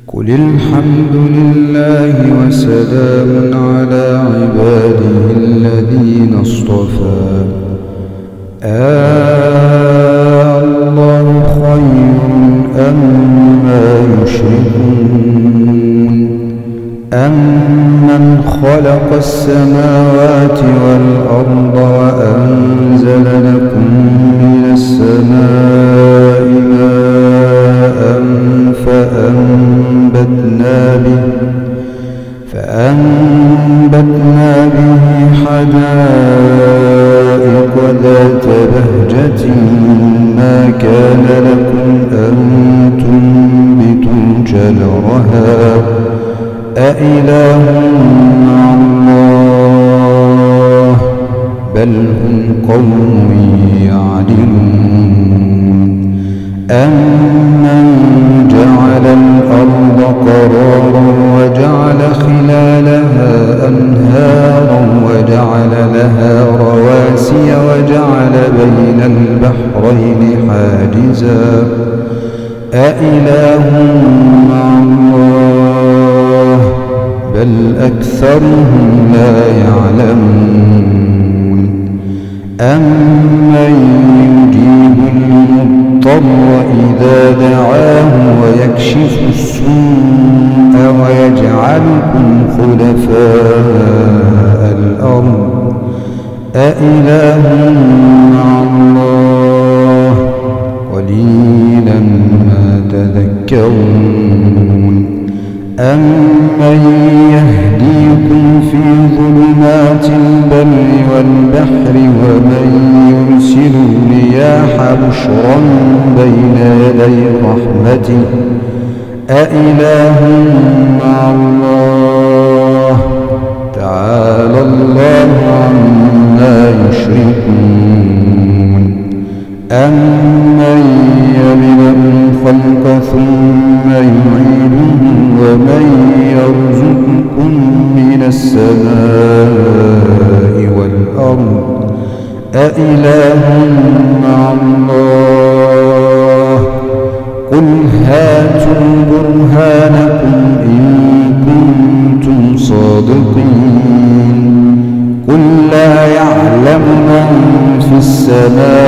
قل الحمد لله وسلام على عباده الذين اصطفى الله خير أما يشركون أمن خلق السماوات والأرض وأنزل لكم من السماء ماء فأنبتنا به حدائق ذات بهجة ما كان لكم أن تنبتوا شجرها أإله مع الله بل هم قوم يعدلون أمن جعل الأرض قرارا وجعل خلالها أنهارا وجعل لها رواسي وجعل بين البحرين حاجزا أإله مع الله بل أكثرهم لا يعلمون أمن يجيب المضطر إذا دعاه ويكشف السوء ويجعلكم خلفاء الأرض أإله مع الله قليلا ما تذكرون أمن يهديكم في ظلمات البر والبحر ومن يرسل الرياح بشرا بين يدي رحمته أإله مع الله تعالى الله عما يشركون أمن يبدأ الخلق ثم يعيده ومن يرزقكم من السماء والأرض أإله مع الله قل هاتوا برهانكم إن كنتم صادقين قل لا يعلم من في السماء